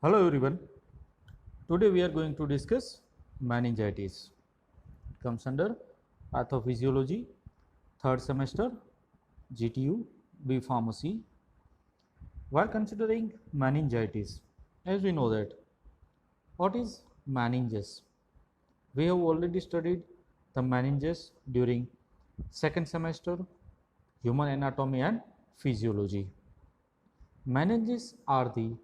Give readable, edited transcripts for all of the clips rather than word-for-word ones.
Hello everyone. Today we are going to discuss meningitis. It comes under pathophysiology, third semester, GTU, B Pharmacy. While considering meningitis, as we know that, what is meninges? We have already studied the meninges during second semester, human anatomy and physiology. Meninges are the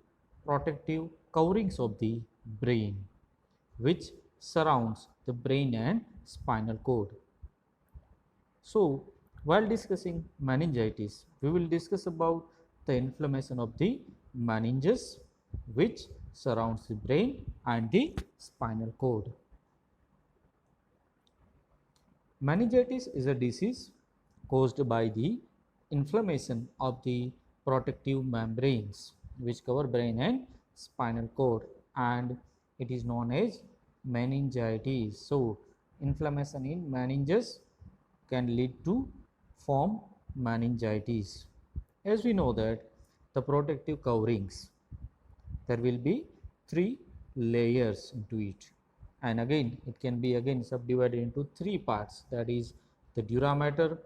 protective coverings of the brain which surrounds the brain and spinal cord. So, while discussing meningitis, we will discuss about the inflammation of the meninges which surrounds the brain and the spinal cord. Meningitis is a disease caused by the inflammation of the protective membranes which cover brain and spinal cord, and it is known as meningitis. So, inflammation in meninges can lead to form meningitis. As we know that the protective coverings, there will be three layers into it, and again it can be again subdivided into three parts, that is the dura mater,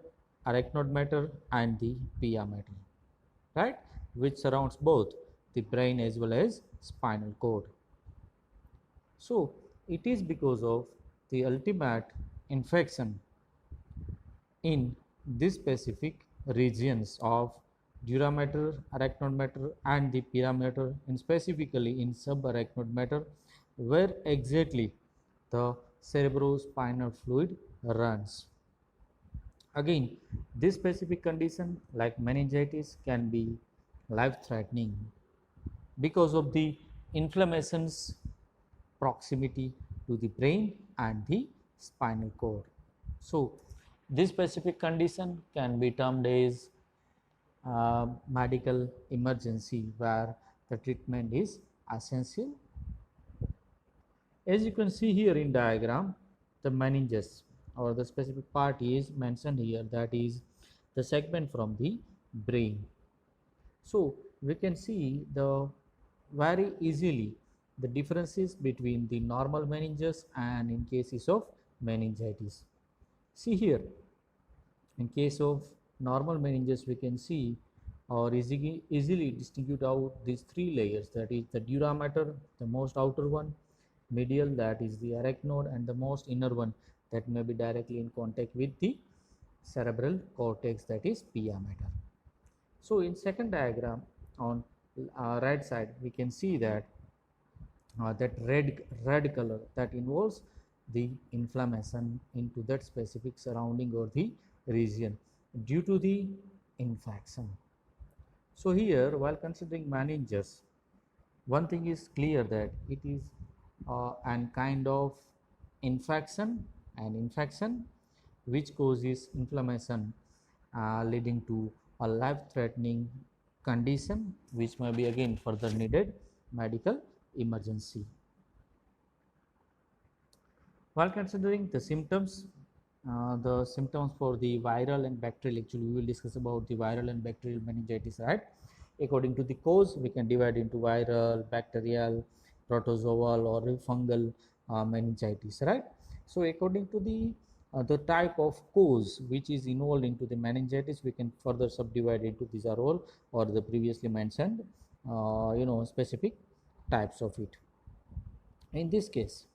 arachnoid mater and the pia mater, right, which surrounds both the brain as well as spinal cord. So it is because of the ultimate infection in these specific regions of dura mater, arachnoid mater and the pia mater, and specifically in subarachnoid mater, where exactly the cerebrospinal fluid runs. Again, this specific condition like meningitis can be life threatening because of the inflammation's proximity to the brain and the spinal cord. So, this specific condition can be termed as medical emergency where the treatment is essential. As you can see here in diagram, the meninges or the specific part is mentioned here, that is the segment from the brain. So we can see the very easily the differences between the normal meninges and in cases of meningitis. See here, in case of normal meninges, we can see or easily distinguish out these three layers, that is the dura mater, the most outer one, medial, that is the arachnoid, and the most inner one that may be directly in contact with the cerebral cortex, that is pia mater. So in second diagram on right side, we can see that that red color that involves the inflammation into that specific surrounding or the region due to the infection. So here, while considering meninges, one thing is clear that it is an kind of infection which causes inflammation leading to a life-threatening condition which may be again further needed medical emergency. While considering the symptoms for the viral and bacterial, actually we will discuss about the viral and bacterial meningitis, right? According to the cause, we can divide into viral, bacterial, protozoal or fungal meningitis, right? So according to the type of cause which is involved into the meningitis, we can further subdivide into these are all or the previously mentioned specific types of it. In this case,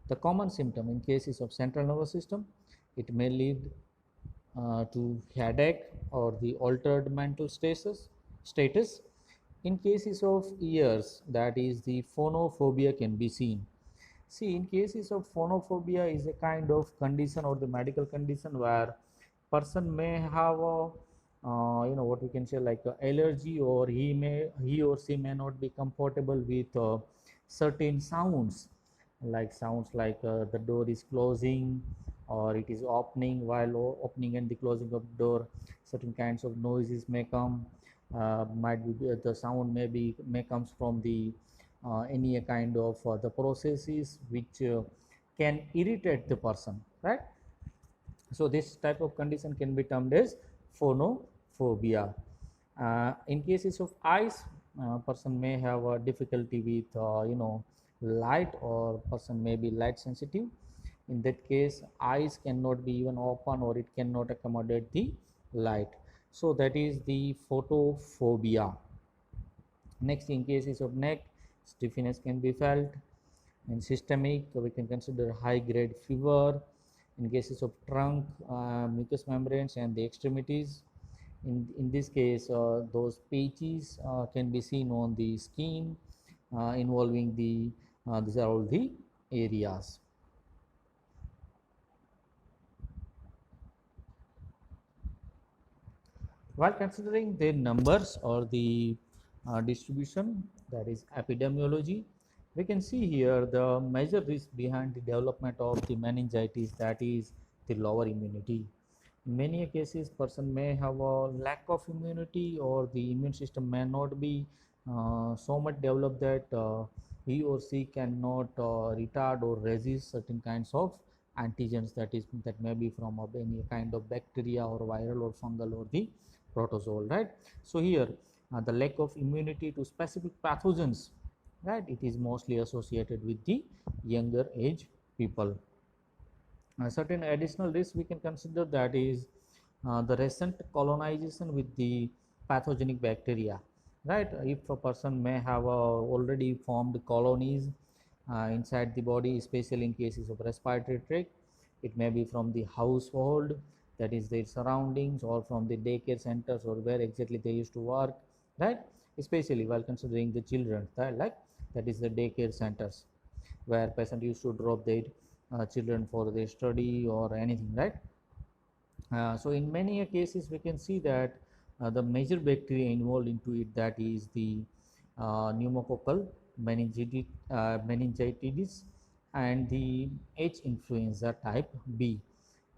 the common symptom in cases of central nervous system, it may lead to headache or the altered mental status. In cases of ears, that is the phonophobia can be seen. See, in cases of phonophobia is a kind of condition or the medical condition where person may have a what we can say like a allergy, or he or she may not be comfortable with certain sounds, like the door is closing or it is opening. While opening and the closing of door, certain kinds of noises may come. Might be the sound may comes from the any kind of the processes which can irritate the person, right? So this type of condition can be termed as phonophobia. In cases of eyes, person may have a difficulty with light, or person may be light sensitive. In that case, eyes cannot be even open, or it cannot accommodate the light. So that is the photophobia. Next, in cases of neck, stiffness can be felt. And systemic, we can consider high grade fever. In cases of trunk, mucous membranes and the extremities, in this case, those patches can be seen on the skin, involving the these are all the areas. While considering their numbers or the distribution, that is epidemiology, we can see here the major risk behind the development of the meningitis, that is the lower immunity. In many cases, person may have a lack of immunity, or the immune system may not be so much developed that he or she cannot retard or resist certain kinds of antigens, that may be from any kind of bacteria or viral or fungal or the protozoal, right? So here, the lack of immunity to specific pathogens, right, it is mostly associated with the younger age people. Certain additional risks we can consider, that is the recent colonization with the pathogenic bacteria, right? If a person may have already formed colonies inside the body, especially in cases of respiratory tract, it may be from the household, that is their surroundings, or from the daycare centers, or where exactly they used to work, right? Especially while considering the children, that is the daycare centers, where patient used to drop their children for their study or anything, right? So in many cases we can see that the major bacteria involved into it, that is the pneumococcal meningitis and the H influenza type B,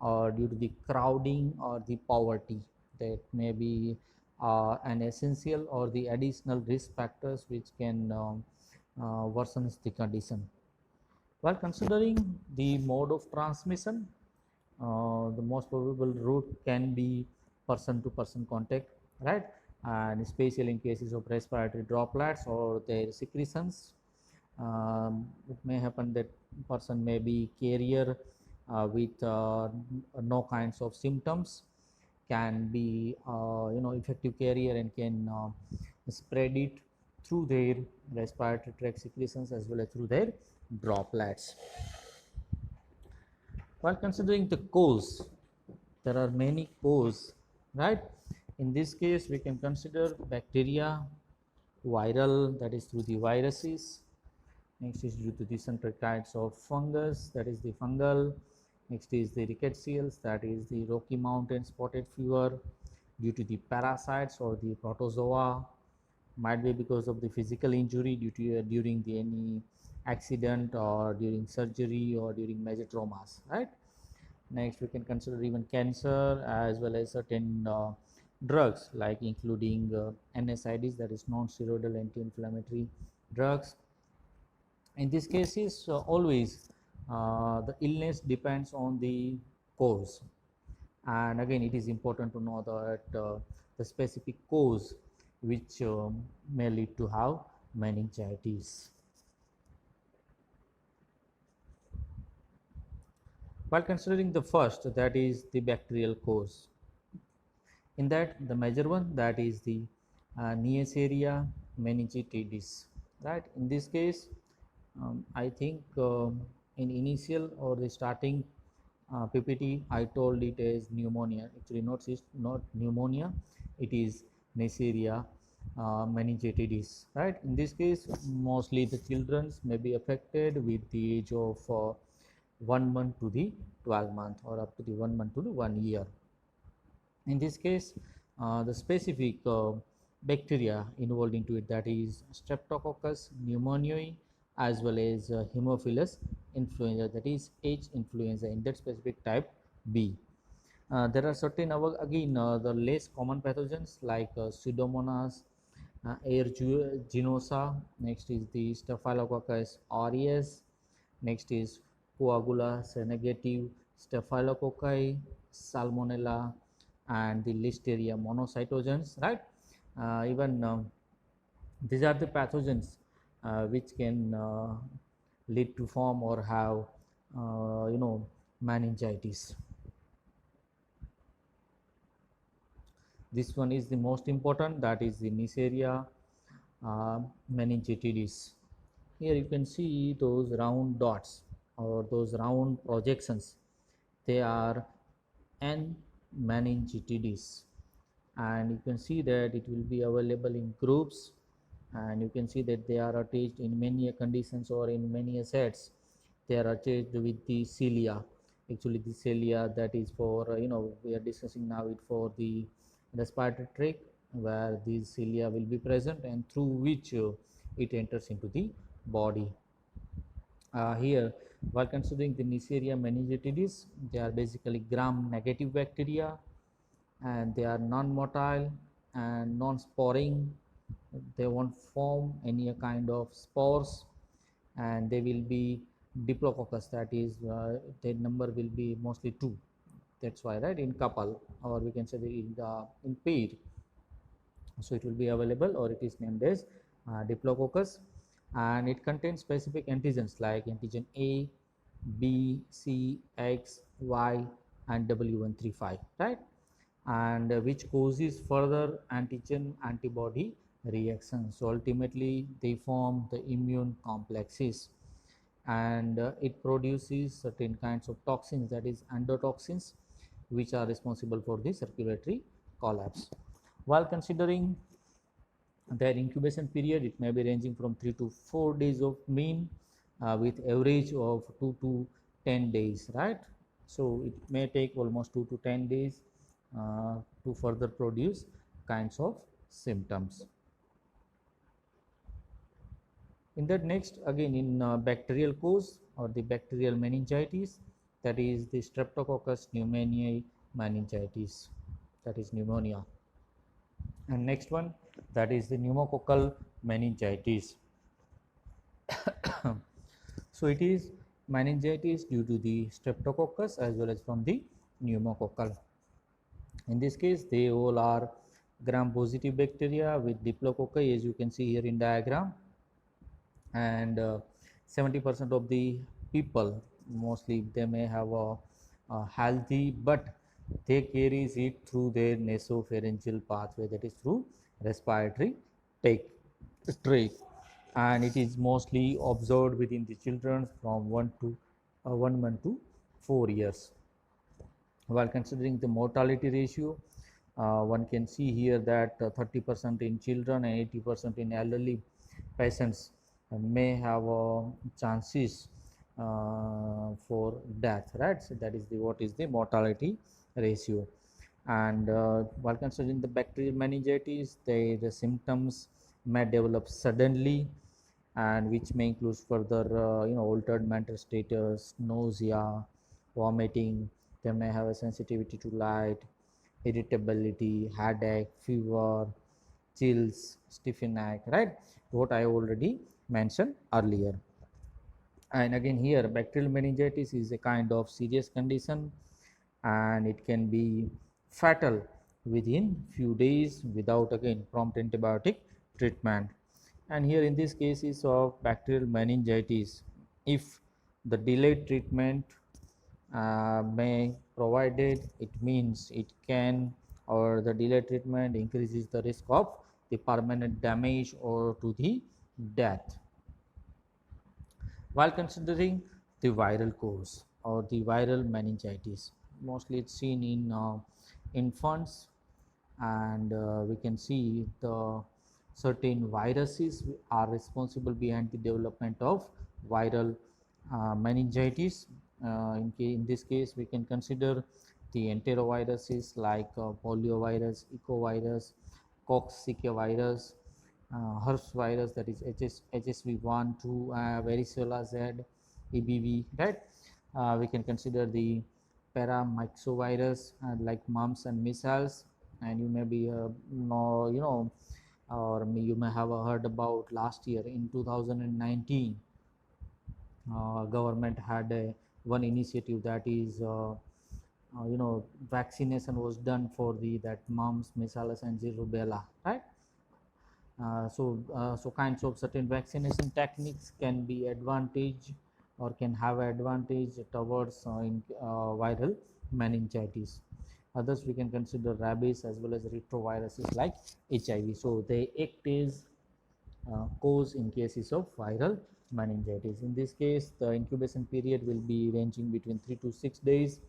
or due to the crowding or the poverty, that may be an essential or the additional risk factors which can worsen the condition. While considering the mode of transmission, the most probable route can be person to person contact, right? And especially in cases of respiratory droplets or their secretions, it may happen that person may be carrier with no kinds of symptoms, can be effective carrier, and can spread it through their respiratory tract secretions as well as through their droplets. While considering the cause, there are many causes, right? In this case, we can consider bacteria, viral, that is through the viruses. Next is due to the central kinds of fungus, that is the fungal. Next is the rickettsials, that is the Rocky Mountain spotted fever, due to the parasites or the protozoa, might be because of the physical injury due to during the any accident, or during surgery, or during major traumas, right? Next, we can consider even cancer, as well as certain drugs, like including NSAIDs, that is non-steroidal anti-inflammatory drugs. In these cases, always the illness depends on the cause, and again, it is important to know that the specific cause which may lead to have meningitis. While considering the first, that is the bacterial cause, in that the major one, that is the Neisseria meningitidis, right? In this case, I think in initial or the starting PPT, I told it as pneumonia. Actually, not pneumonia, it is Neisseria meningitidis, right? In this case, mostly the children may be affected with the age of 1 month to the 12 month, or up to the 1 month to the 1 year. In this case, the specific bacteria involved into it, that is Streptococcus pneumoniae, as well as Haemophilus influenza, that is H influenza, in that specific type B. There are certain again the less common pathogens, like Pseudomonas aeruginosa. Next is the Staphylococcus aureus. Next is Coagulus negative Staphylococci, Salmonella, and the Listeria monocytogenes, right? Even These are the pathogens which can lead to form or have meningitis. This one is the most important, that is the Neisseria meningitidis. Here you can see those round dots or those round projections. They are N meningitidis, and you can see that it will be available in groups, and you can see that they are attached in many conditions or in many sets. They are attached with the cilia. Actually the cilia, that is for we are discussing now it for the respiratory tract, where these cilia will be present and through which it enters into the body. Here, while considering the Neisseria meningitidis, they are basically gram-negative bacteria, and they are non-motile and non-sporing. They won't form any kind of spores, and they will be diplococcus, that is their number will be mostly 2. That's why, right, in couple, or we can say in pair, so it will be available, or it is named as diplococcus, and it contains specific antigens like antigen A, B, C, X, Y, and W135, right, and which causes further antigen antibody reactions. So ultimately they form the immune complexes, and it produces certain kinds of toxins, that is endotoxins, which are responsible for the circulatory collapse. While considering their incubation period, it may be ranging from 3 to 4 days of mean, with average of 2 to 10 days, right. So it may take almost 2 to 10 days to further produce kinds of symptoms. In that, next again in bacterial cause or the bacterial meningitis, that is the Streptococcus pneumoniae meningitis, that is pneumonia. And next one, that is the pneumococcal meningitis. So it is meningitis due to the Streptococcus as well as from the pneumococcal. In this case, they all are gram-positive bacteria with diplococci, as you can see here in diagram, and 70% of the people, mostly they may have a healthy, but they carries it through their nasopharyngeal pathway, that is through respiratory tract, and it is mostly observed within the children from 1 month to 4 years. While considering the mortality ratio, one can see here that 30% in children and 80% in elderly patients may have chances for death, right. So that is the what is the mortality ratio. And while considering the bacterial meningitis, the symptoms may develop suddenly, and which may include further altered mental status, nausea, vomiting. They may have a sensitivity to light, irritability, headache, fever, chills, stiff neck, right, what I already mentioned earlier. And again here, bacterial meningitis is a kind of serious condition, and it can be fatal within few days without again prompt antibiotic treatment. And here in this cases of bacterial meningitis, if the delayed treatment may provided, it means it can, or the delayed treatment increases the risk of the permanent damage or to the death. While considering the viral cause or the viral meningitis, mostly it's seen in infants, and we can see the certain viruses are responsible behind the development of viral meningitis. In this case, we can consider the enteroviruses like poliovirus, ecovirus, coccidia virus, herpes virus, that is HSV1, 2, varicella Z, EBV, right. We can consider the paramyxovirus like mumps and measles, and you may be or you may have heard about last year in 2019, government had one initiative, that is vaccination was done for the that mumps, measles, and rubella, right. So kinds of certain vaccination techniques can be advantage or can have advantage towards viral meningitis. Others we can consider rabies as well as retroviruses like HIV. So they act as cause in cases of viral meningitis. In this case, the incubation period will be ranging between 3 to 6 days,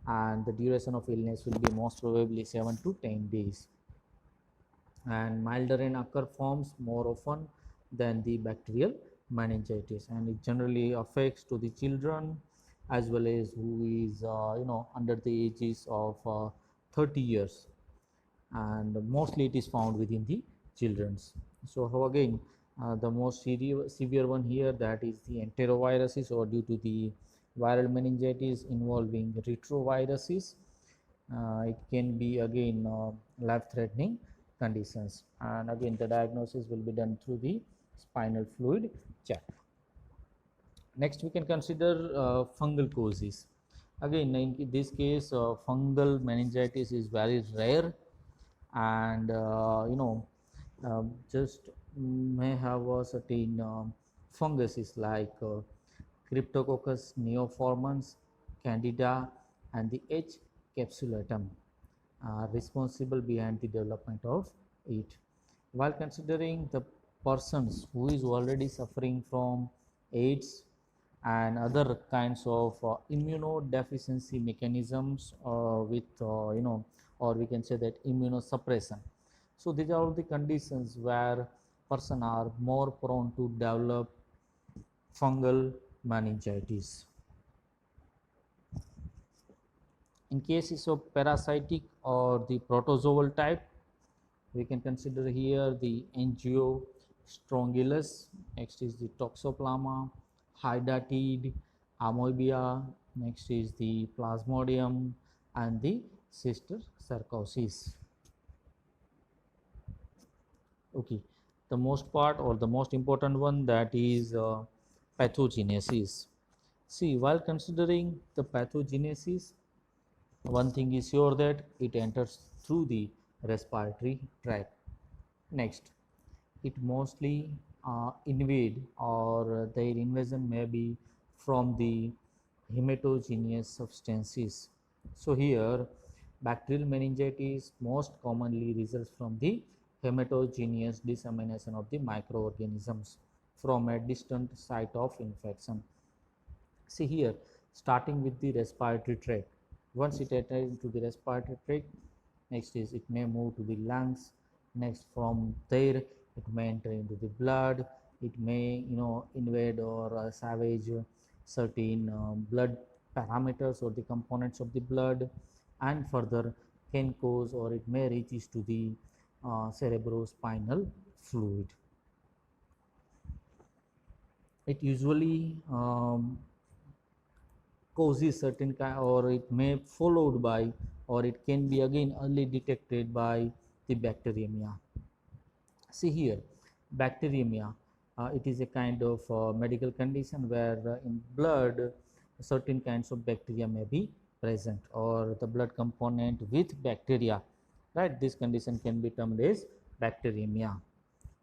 and the duration of illness will be most probably 7 to 10 days. And milder and occur forms more often than the bacterial meningitis, and it generally affects to the children as well as who is under the ages of 30 years, and mostly it is found within the children's. So how again, the most severe one here, that is the enteroviruses, or due to the viral meningitis involving retroviruses, it can be again life threatening conditions, and again the diagnosis will be done through the spinal fluid check. Next we can consider fungal causes. Again in this case, fungal meningitis is very rare, and just may have a certain funguses like Cryptococcus neoformans, Candida, and the H. capsulatum are responsible behind the development of it. While considering the persons who is already suffering from AIDS and other kinds of immunodeficiency mechanisms with or we can say that immunosuppression. So these are all the conditions where person are more prone to develop fungal meningitis. In cases of parasitic or the protozoal type, we can consider here the Angiostrongylus, next is the Toxoplasma, Hydatid, Amoebia, next is the Plasmodium, and the Cysticercosis. Okay, the most part or the most important one, that is pathogenesis. See, while considering the pathogenesis, one thing is sure that it enters through the respiratory tract. Next, it mostly invade, or their invasion may be from the hematogenous substances. So here bacterial meningitis most commonly results from the hematogenous dissemination of the microorganisms from a distant site of infection. See here, starting with the respiratory tract. Once it enters into the respiratory tract, next is it may move to the lungs. Next, from there it may enter into the blood. It may invade or savage certain blood parameters or the components of the blood, and further can cause or it may reaches to the cerebrospinal fluid. It usually causes certain kind, or it may followed by, or it can be again early detected by the bacteremia. See here, bacteremia, it is a kind of medical condition where in blood certain kinds of bacteria may be present, or the blood component with bacteria, right? This condition can be termed as bacteremia.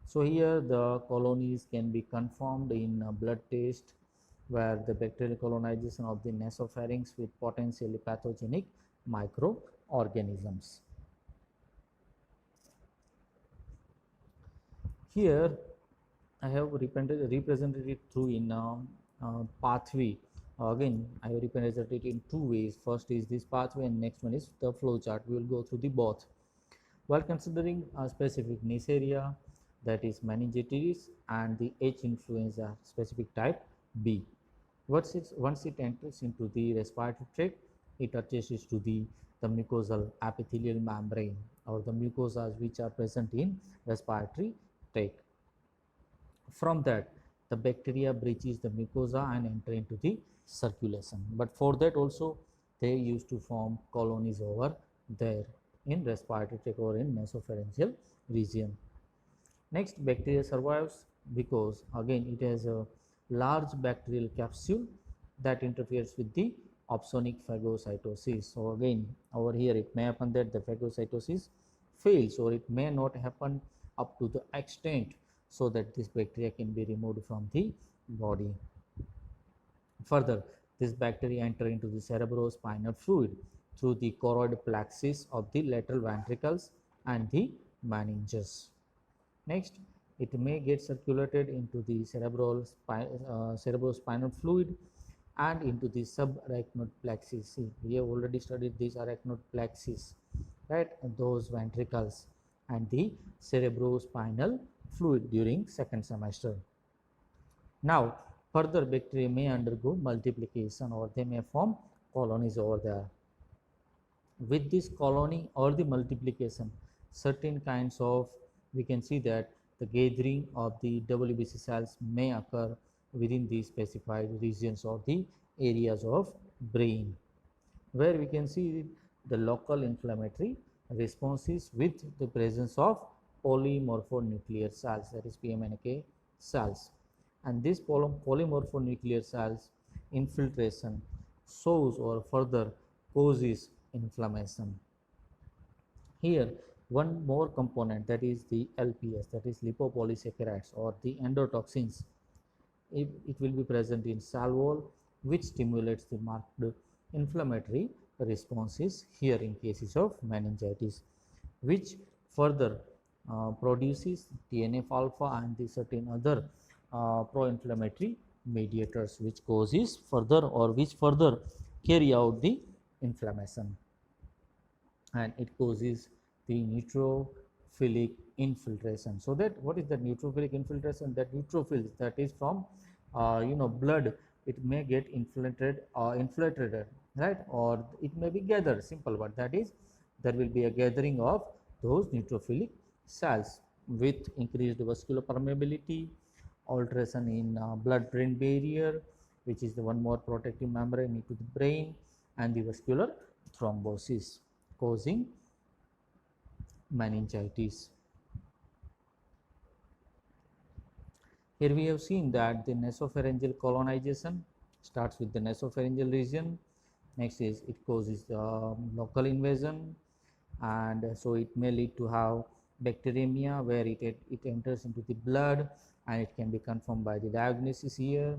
So here the colonies can be confirmed in blood test, where the bacterial colonization of the nasopharynx with potentially pathogenic microorganisms. Here I have represented it through in pathway. Again, I have represented it in two ways. First is this pathway, and next one is the flow chart. We will go through the both. While considering a specific Neisseria, that is meningitis, and the H influenza specific type B. Once it enters into the respiratory tract, it attaches to the mucosal epithelial membrane, or the mucosas which are present in respiratory tract. From that, the bacteria breaches the mucosa and enter into the circulation. But for that also, they used to form colonies over there in respiratory tract or in nasopharyngeal region. Next, bacteria survives because again it has a large bacterial capsule that interferes with the opsonic phagocytosis. So again over here it may happen that the phagocytosis fails, or it may not happen up to the extent so that this bacteria can be removed from the body. Further, this bacteria enter into the cerebrospinal fluid through the choroid plexus of the lateral ventricles and the meninges. Next, it may get circulated into the cerebrospinal fluid and into the subarachnoid plexus. See, we have already studied these arachnoid plexus, right? And those ventricles and the cerebrospinal fluid during second semester. Now, further bacteria may undergo multiplication or they may form colonies over there. With this colony or the multiplication, certain kinds of, we can see that the gathering of the WBC cells may occur within the specified regions or the areas of brain, where we can see the local inflammatory responses with the presence of polymorphonuclear cells, that is PMNK cells. And this polymorphonuclear cells infiltration shows or further causes inflammation. Here one more component, that is the LPS, that is lipopolysaccharides or the endotoxins. It will be present in cell wall, which stimulates the marked inflammatory responses here in cases of meningitis, which further produces TNF alpha and the certain other pro-inflammatory mediators, which causes further or which further carry out the inflammation, and it causes the neutrophilic infiltration. So that what is the neutrophilic infiltration? That neutrophils, that is from blood, it may get infiltrated, right, or it may be gathered, simple, but that is there will be a gathering of those neutrophilic cells with increased vascular permeability, alteration in blood brain barrier, which is the one more protective membrane into the brain, and the vascular thrombosis causing meningitis. Here we have seen that the nasopharyngeal colonization starts with the nasopharyngeal region. Next is it causes local invasion, and so it may lead to have bacteremia, where it enters into the blood and it can be confirmed by the diagnosis here.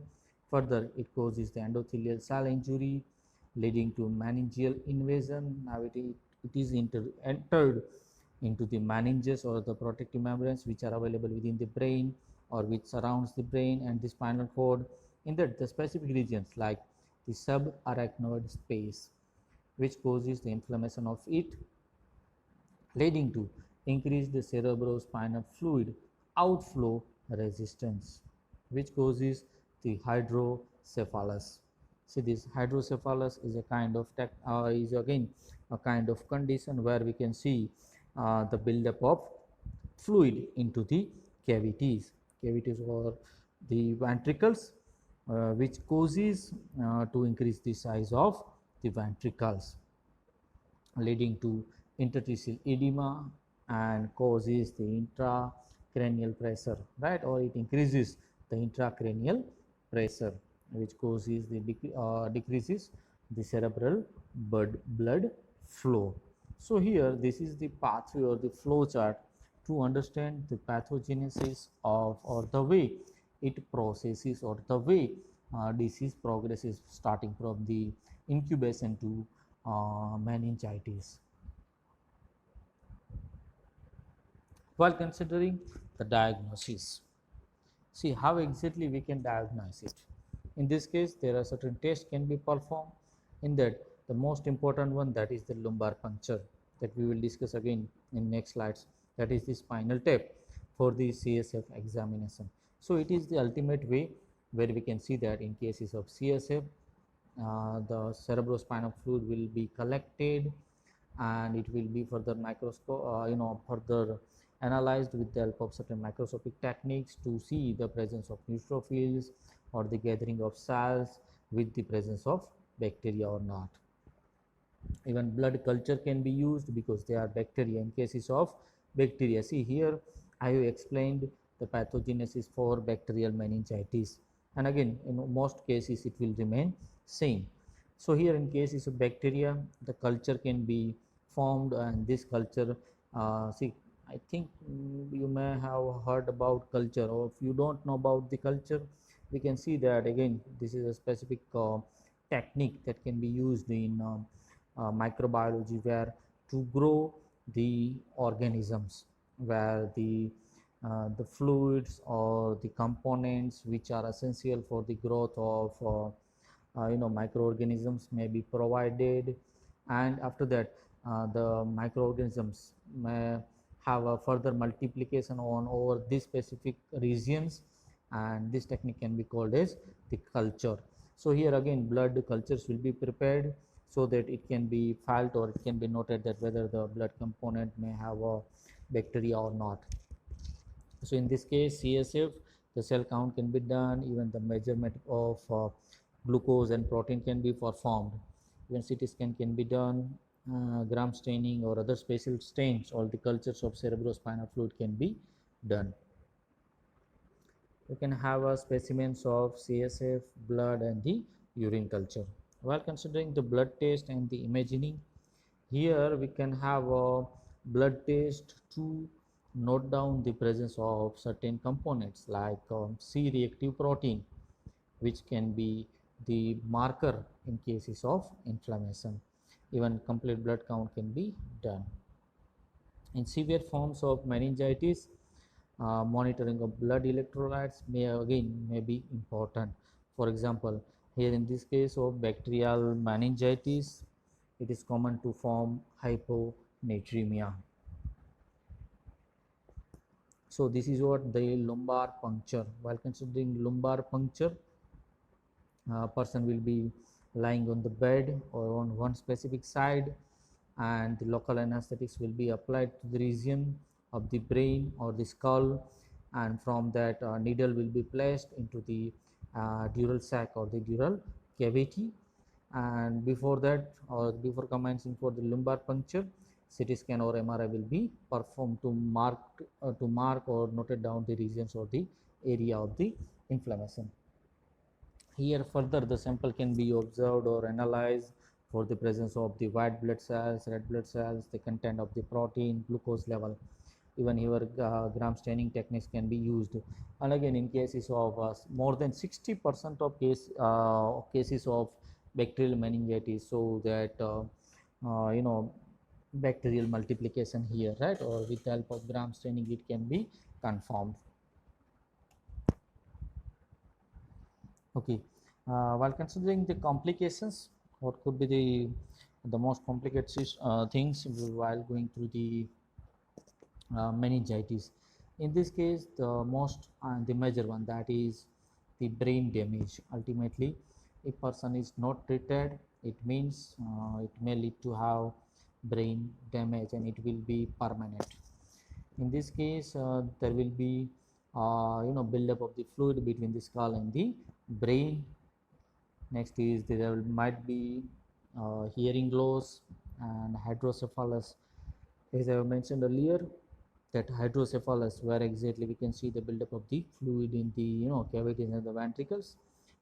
Further, it causes the endothelial cell injury leading to meningeal invasion. Now it is entered into the meninges or the protective membranes which are available within the brain or which surrounds the brain and the spinal cord in the specific regions like the subarachnoid space, which causes the inflammation of it, leading to increased cerebrospinal fluid outflow resistance, which causes the hydrocephalus. See, this hydrocephalus is a kind of is again a kind of condition where we can see the buildup of fluid into the cavities or the ventricles, which causes to increase the size of the ventricles, leading to interstitial edema and causes the intracranial pressure, right, or it increases the intracranial pressure, which causes the decreases the cerebral blood flow. So here this is the pathway or the flow chart to understand the pathogenesis of or the way it processes or the way disease progresses starting from the incubation to meningitis. While considering the diagnosis, see how exactly we can diagnose it. In this case, there are certain tests can be performed. In that, the most important one, that is the lumbar puncture, that we will discuss again in next slides. That is the spinal tap for the CSF examination. So it is the ultimate way where we can see that in cases of CSF, the cerebrospinal fluid will be collected and it will be further further analyzed with the help of certain microscopic techniques to see the presence of neutrophils or the gathering of cells with the presence of bacteria or not. Even blood culture can be used because they are bacteria. In cases of bacteria, see here I have explained the pathogenesis for bacterial meningitis, and again in most cases it will remain same. So here in cases of bacteria, the culture can be formed, and this culture I think you may have heard about culture, or if you don't know about the culture, we can see that again this is a specific technique that can be used in microbiology, where to grow the organisms, where the fluids or the components which are essential for the growth of microorganisms may be provided, and after that the microorganisms may have a further multiplication on over these specific regions, and this technique can be called as the culture. So here again blood cultures will be prepared so that it can be felt, or it can be noted that whether the blood component may have a bacteria or not. So in this case CSF, the cell count can be done, even the measurement of glucose and protein can be performed, even CT scan can be done, gram staining or other spatial stains, all the cultures of cerebrospinal fluid can be done. You can have a specimens of CSF, blood and the urine culture. While considering the blood test and the imaging, here we can have a blood test to note down the presence of certain components like C-reactive protein, which can be the marker in cases of inflammation. Even complete blood count can be done. In severe forms of meningitis, monitoring of blood electrolytes may be important. For example, here in this case of bacterial meningitis, it is common to form hyponatremia. So this is what the lumbar puncture. While considering lumbar puncture, person will be lying on the bed or on one specific side, and the local anesthetics will be applied to the region of the brain or the skull, and from that needle will be placed into the dural sac or the dural cavity. And before that, or before commencing for the lumbar puncture, CT scan or MRI will be performed to mark or noted down the regions or the area of the inflammation. Here further the sample can be observed or analyzed for the presence of the white blood cells, red blood cells, the content of the protein, glucose level. Even here gram staining techniques can be used. And again in cases of more than 60% of cases of bacterial meningitis, so that bacterial multiplication here, right, or with the help of gram staining it can be confirmed. Okay, while considering the complications, what could be the most complicated things while going through the meningitis? In this case, the most the major one, that is the brain damage. Ultimately, if person is not treated, it means it may lead to have brain damage, and it will be permanent. In this case, there will be buildup of the fluid between the skull and the brain. Next is there might be hearing loss and hydrocephalus. As I have mentioned earlier, that hydrocephalus, where exactly we can see the buildup of the fluid in the cavities and the ventricles,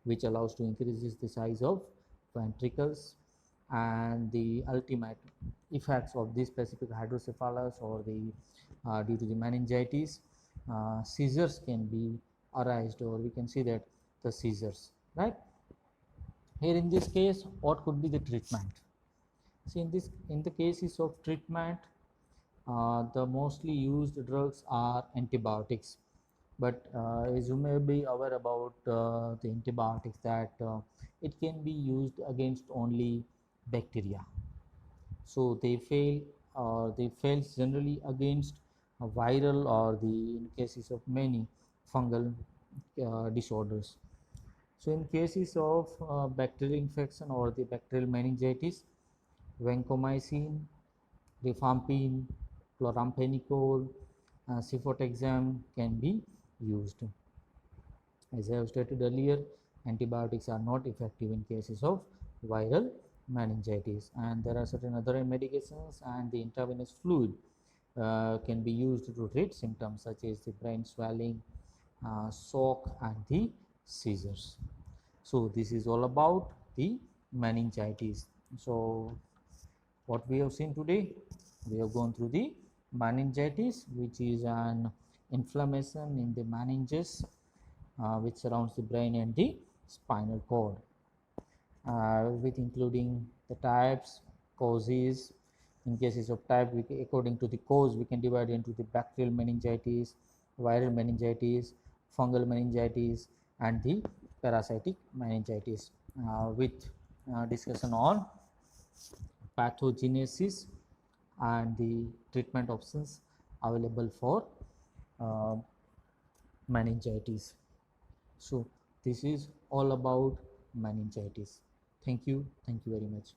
which allows to increases the size of ventricles. And the ultimate effects of this specific hydrocephalus or the due to the meningitis, seizures can be arised, or we can see that the seizures, right. Here in this case, what could be the treatment? See, in the cases of treatment, the mostly used drugs are antibiotics. But as you may be aware about the antibiotics, that it can be used against only bacteria. So they fail generally against viral, or the in cases of many fungal disorders. So in cases of bacterial infection or the bacterial meningitis, vancomycin, rifampin, chloramphenicol, cefotaxime can be used. As I have stated earlier, antibiotics are not effective in cases of viral meningitis, and there are certain other medications, and the intravenous fluid can be used to treat symptoms such as the brain swelling, shock and the seizures. So this is all about the meningitis. So what we have seen today, we have gone through the meningitis, which is an inflammation in the meninges which surrounds the brain and the spinal cord, with including the types, causes. In cases of type, according to the cause, we can divide into the bacterial meningitis, viral meningitis, fungal meningitis, and the parasitic meningitis, with discussion on pathogenesis and the treatment options available for uh, meningitis. So this is all about meningitis. Thank you very much.